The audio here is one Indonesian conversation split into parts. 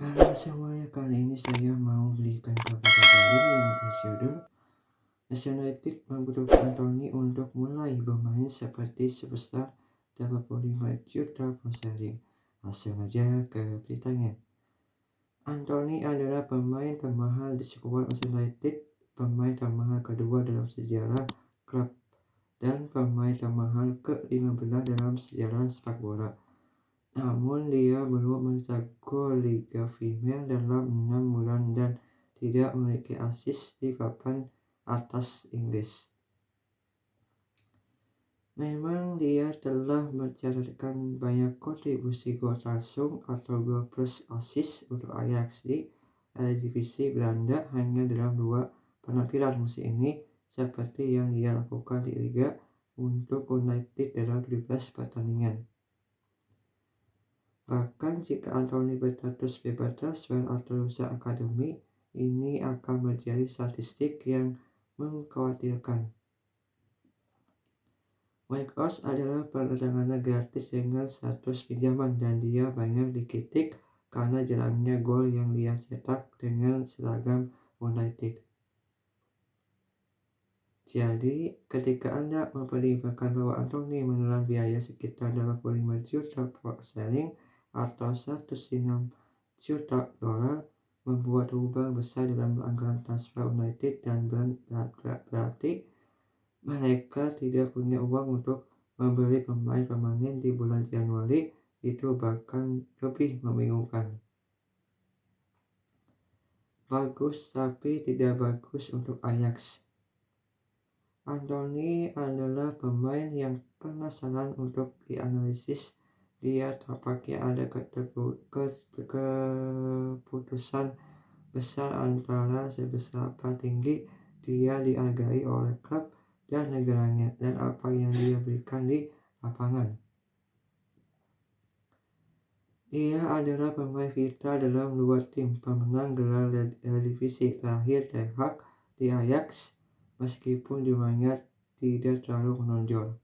Halo semuanya, kali ini saya mau berikan kabar baru yang berjudul United membutuhkan Anthony untuk mulai bermain seperti sebesar 85 juta pound sterling. Langsung aja ke beritanya. Anthony adalah pemain termahal di skuad United, pemain termahal kedua dalam sejarah klub, dan pemain termahal ke-15 dalam sejarah sepak bola. Namun dia belum mencetak gol Liga Premier dalam 6 bulan dan tidak memiliki assist di papan atas Inggris. Memang dia telah mencatatkan banyak kontribusi gol langsung atau gol plus assist untuk Ajax di Eredivisie Belanda hanya dalam 2 penampilan musim ini, seperti yang dia lakukan di Liga untuk United dalam 17 pertandingan. Bahkan jika Anthony berstatus bebas transfer atau lulusan akademi, ini akan menjadi statistik yang mengkhawatirkan. Whitehorse adalah penandatangan gratis dengan status pinjaman dan dia banyak dikritik karena jarangnya gol yang dia cetak dengan seragam United. Jadi, ketika Anda mempertimbangkan bahwa Anthony menelan biaya sekitar 85 juta pound sterling atau 106 juta dolar, membuat lubang besar dalam anggaran transfer United dan berarti mereka tidak punya uang untuk membeli pemain permanen di bulan Januari. Itu bahkan lebih membingungkan. Bagus tapi tidak bagus untuk Ajax. Anthony adalah pemain yang penasaran untuk dianalisis. Dia tampaknya ada keputusan besar antara seberapa tinggi dia dihargai oleh klub dan negaranya dan apa yang dia berikan di lapangan. Dia adalah pemain vital dalam 2 tim pemenang gelar Eredivisie terakhir Ten Hag di Ajax, meskipun jumlahnya tidak terlalu menonjol.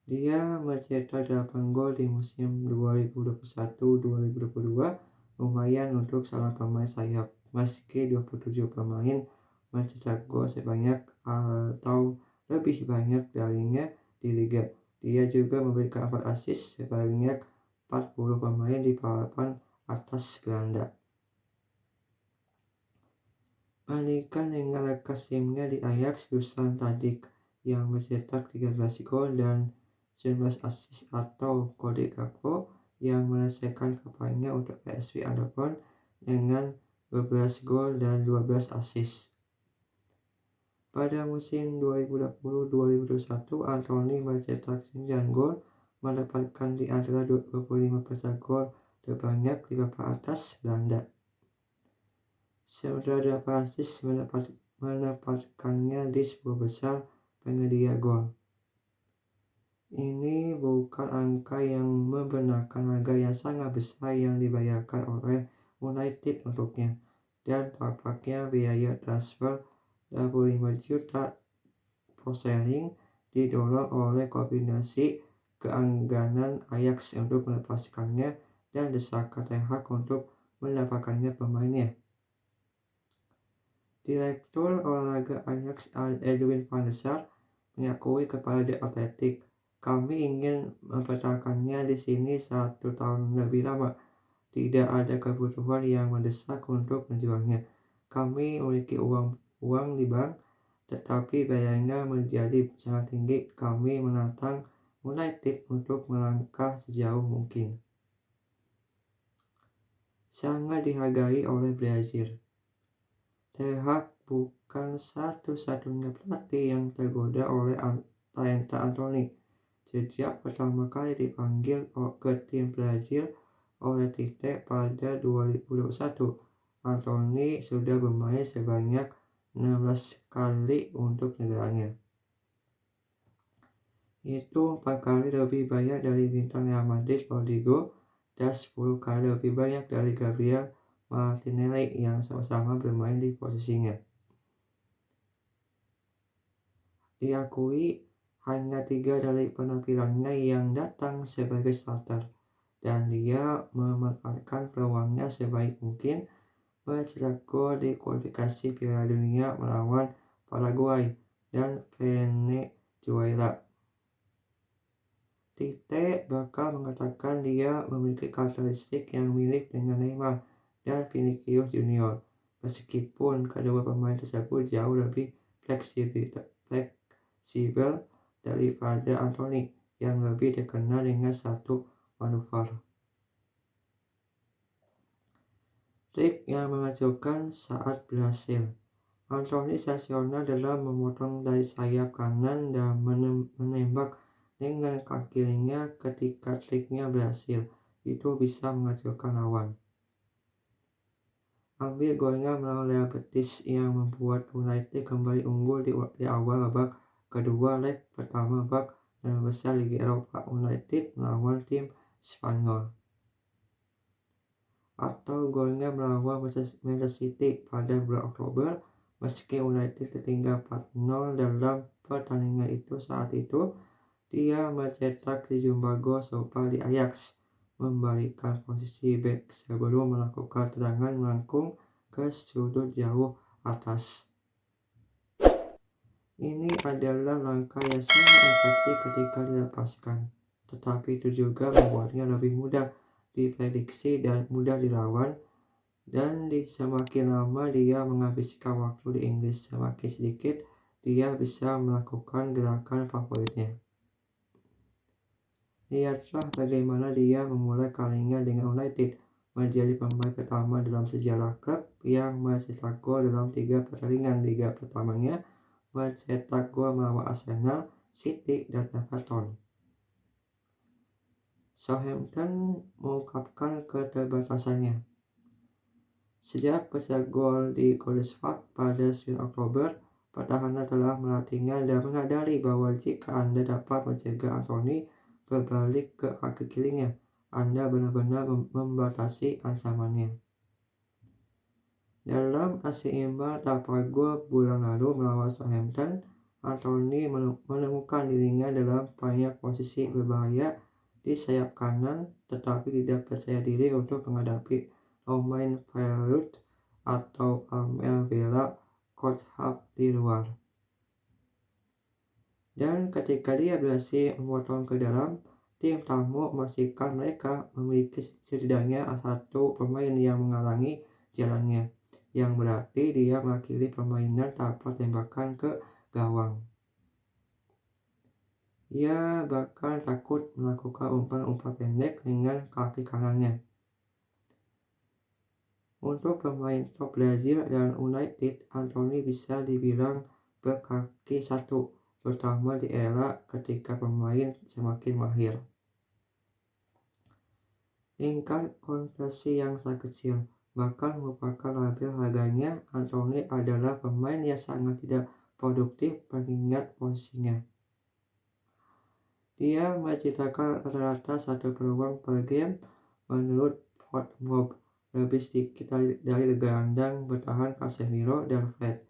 Dia mencetak 8 gol di musim 2021-2022, lumayan untuk seorang pemain sayap, meski 27 pemain mencetak gol sebanyak atau lebih banyak darinya di liga. Dia juga memberikan 4 assist sebanyak 40 pemain di papan atas Belanda. Bandingkan dengan rekas timnya di Ajax, Dusan Tadic yang mencetak 13 gol dan 19 assist, atau Cody Gakpo yang menyelesaikan kampanye untuk PSV Eindhoven dengan 12 gol dan 12 assist. Pada musim 2020-2021, Anthony mencetak 9 gol, mendapatkan di antara 25 peserta gol terbanyak di papan atas Belanda. Sementara Francis mendapatkannya di 10 besar penyedia gol. Ini bukan angka yang membenarkan harga yang sangat besar yang dibayarkan oleh United untuknya, dan tampaknya biaya transfer 25 juta pound sterling didorong oleh kombinasi keengganan Ajax untuk melepaskannya dan desakan Ten Hag untuk mendapatkannya pemainnya. Direktur olahraga Ajax Edwin van der Sar mengakui kepada The Athletic, "Kami ingin mempertahankannya di sini 1 tahun lebih lama. Tidak ada kebutuhan yang mendesak untuk menjualnya. Kami memiliki uang di bank, tetapi biayanya menjadi sangat tinggi. Kami menantang United untuk melangkah sejauh mungkin." Sangat dihargai oleh Brazil. Ten Hag bukan satu-satunya pelatih yang tergoda oleh talenta Anthony. Sejak pertama kali dipanggil ke tim Brazil oleh Tite pada 2021, Anthony sudah bermain sebanyak 16 kali untuk negaranya. Itu 4 kali lebih banyak dari bintang Real Madrid Rodrigo dan 10 kali lebih banyak dari Gabriel Martinelli yang sama-sama bermain di posisinya. Diakui hanya 3 dari penampilannya yang datang sebagai starter. dan dia memanfaatkan peluangnya sebaik mungkin mencetak gol di kualifikasi Piala Dunia melawan Paraguay dan Venezuela. Tite bakal mengatakan dia memiliki karakteristik yang mirip dengan Neymar dan Vinicius Junior, meskipun kedua pemain tersebut jauh lebih fleksibel daripada Anthony yang lebih dikenal dengan satu manuver. Trik yang mengejutkan saat berhasil. Anthony sensasional dalam memotong dari sayap kanan dan menembak dengan kaki kirinya. Ketika triknya berhasil, itu bisa mengejutkan lawan. Ambil golnya melawan Real Betis yang membuat United kembali unggul di awal babak kedua leg pertama babak besar Liga Eropa United melawan tim Spanyol. Atau golnya melawan Manchester City pada bulan Oktober, meski United tertinggal 4-0 dalam pertandingan itu. Saat itu dia mencetak sejumlah gol serupa di Ajax, membalikan posisi bek sebelum melakukan tendangan melengkung ke sudut jauh atas. Ini adalah langkah yang sangat efektif ketika dilepaskan, tetapi itu juga membuatnya lebih mudah diprediksi dan mudah dilawan, dan semakin lama dia menghabiskan waktu di Inggris, semakin sedikit dia bisa melakukan gerakan favoritnya. Lihatlah bagaimana dia memulai karirnya dengan United, menjadi pemain pertama dalam sejarah klub yang mencetak gol dalam 3 pertandingan liga pertamanya, mencetak gol melawan Arsenal, City, dan Everton. Southampton mengungkapkan keterbatasannya. Sejak mencetak gol di Goodison Park pada 9 Oktober, pertahanan telah melatihnya dan menyadari bahwa jika Anda dapat mencegah Anthony berbalik ke kaki kirinya, Anda benar-benar membatasi ancamannya. Dalam hasil imbang tanpa gol bulan lalu melawan Southampton, Anthony menemukan dirinya dalam banyak posisi berbahaya di sayap kanan, tetapi tidak percaya diri untuk menghadapi Romain Verlut atau Almela Courthard di luar. Dan ketika dia berhasil memotong ke dalam, tim tamu memastikan mereka memiliki setidaknya satu pemain yang menghalangi jalannya, yang berarti dia mengakhiri permainan tanpa tembakan ke gawang. Ia bahkan takut melakukan umpan-umpan pendek dengan kaki kanannya. Untuk pemain top Brazil dan United, Anthony bisa dibilang berkaki satu, terutama di era ketika pemain semakin mahir. Tingkat konversi yang sangat kecil, bahkan merupakan label harganya. Anthony adalah pemain yang sangat tidak produktif mengingat posisinya. Dia menciptakan rata-rata satu peluang per game menurut FotMob, lebih sedikit dari gelandang bertahan Casemiro dan Fred,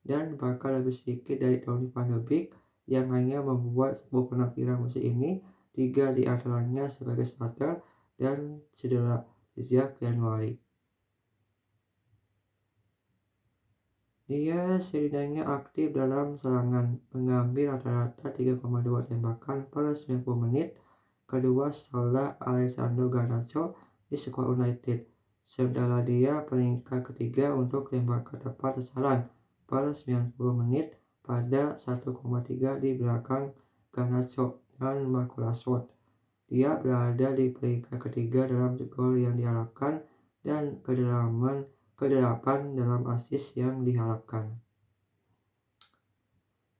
dan bahkan lebih sedikit dari Donny van de Beek yang hanya membuat 10 penampilan musim ini, 3 di antaranya sebagai starter dan cedera sejak Januari. Dia setidaknya aktif dalam serangan, mengambil rata-rata 3,2 tembakan per 90 menit, kedua setelah Alessandro Garnacho di skuad United, sementara dia peringkat ketiga untuk tembakan tepat sasaran per 90 menit pada 1,3 di belakang Garnacho dan Marcus Rashford. Dia berada di peringkat ketiga dalam gol yang diharapkan dan kedelapan dalam assist yang diharapkan.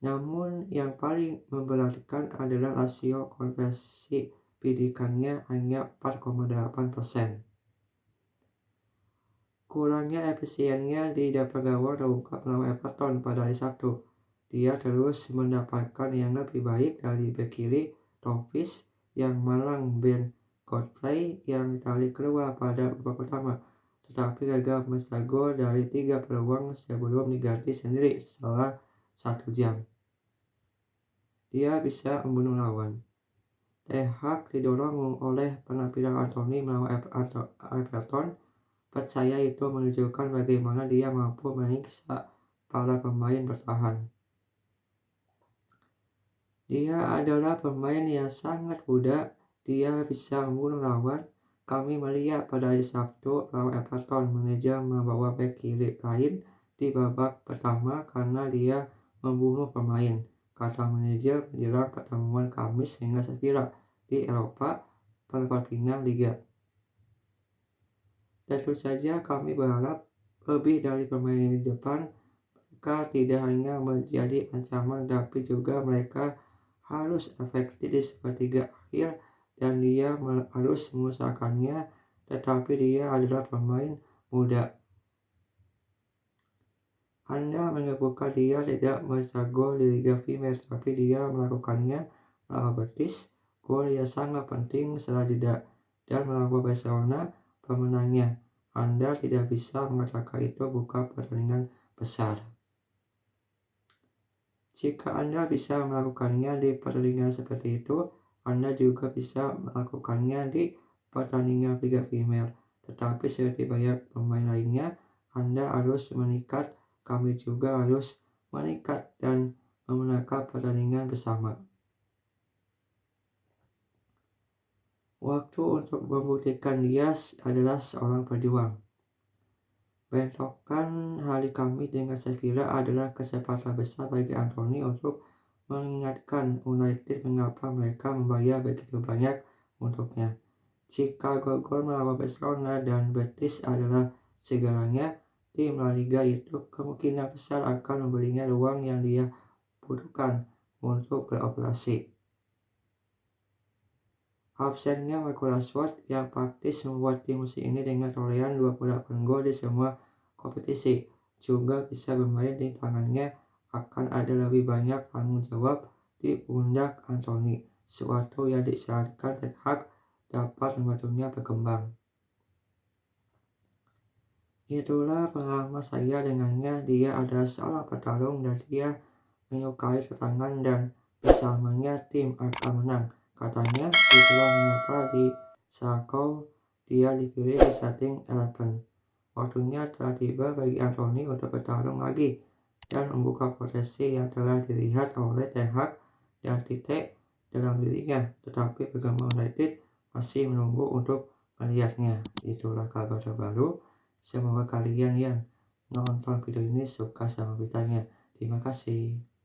Namun yang paling memberatkan adalah rasio konversi bidikannya hanya 4,8%. Kurangnya efisiennya di depan gawang terungkap melawan Everton pada hari Sabtu. Dia terus mendapatkan yang lebih baik dari bek kiri Toffees yang malang Ben Godfrey yang ditarik keluar pada babak pertama, tetapi gagal mencetak gol dari 3 peluang sebelum diganti sendiri setelah 1 jam. Dia bisa membunuh lawan. Ten Hag didorong oleh penampilan Anthony melawan Everton. Percaya itu menunjukkan bagaimana dia mampu menyiksa para pemain bertahan. Dia adalah pemain yang sangat muda. Dia bisa membunuh lawan. Kami melihat pada hari Sabtu lawan Everton, manajer membawa bek kiri lain di babak pertama karena dia membunuh pemain, kata manajer menjelang pertemuan Kamis dengan Sevilla di Eropa perempat final Liga. Tentu saja kami berharap lebih dari pemain di depan. Mereka tidak hanya menjadi ancaman tapi juga mereka harus efektif di sepertiga akhir dan dia harus mengusahakannya, tetapi dia adalah pemain muda. Anda menyebutkan dia tidak mencetak gol di Liga Primer, tapi dia melakukannya melawan Betis, gol yang sangat penting setelah jeda, dan melawan Barcelona pemenangnya. Anda tidak bisa mengatakan itu bukan pertandingan besar. Jika Anda bisa melakukannya di pertandingan seperti itu, Anda juga bisa melakukannya di pertandingan Liga Primer. Tetapi seperti banyak pemain lainnya, Anda harus meningkat, kami juga harus meningkat dan memenangkan pertandingan bersama. Waktu untuk membuktikan dia adalah seorang pejuang. Bentrokan hari Kamis dengan Sevilla adalah kesempatan besar bagi Anthony untuk mengingatkan United mengapa mereka membayar begitu banyak untuknya. Jika gol melawan Barcelona dan Betis adalah segalanya, tim La Liga itu kemungkinan besar akan memberinya ruang yang dia butuhkan untuk beroperasi. Absennya Marcus Rashford yang praktis membuat tim musim ini dengan torehan 28 gol di semua kompetisi juga bisa bermain di tangannya. Akan ada lebih banyak tanggung jawab di pundak Anthony, sesuatu yang disarankan Ten Hag dapat membantunya berkembang. Itulah pengalaman saya dengannya. Dia adalah seorang petarung dan dia menyukai tantangan dan bersamanya tim akan menang. Katanya, itulah mengapa di Salzburg dia dipilih di starting 11. Waktunya telah tiba bagi Anthony untuk bertarung lagi dan membuka potensi yang telah dilihat oleh Ten Hag dan titik dalam dirinya. Tetapi penggemar United masih menunggu untuk melihatnya. Itulah kabar terbaru. Semoga kalian yang nonton video ini suka sama beritanya. Terima kasih.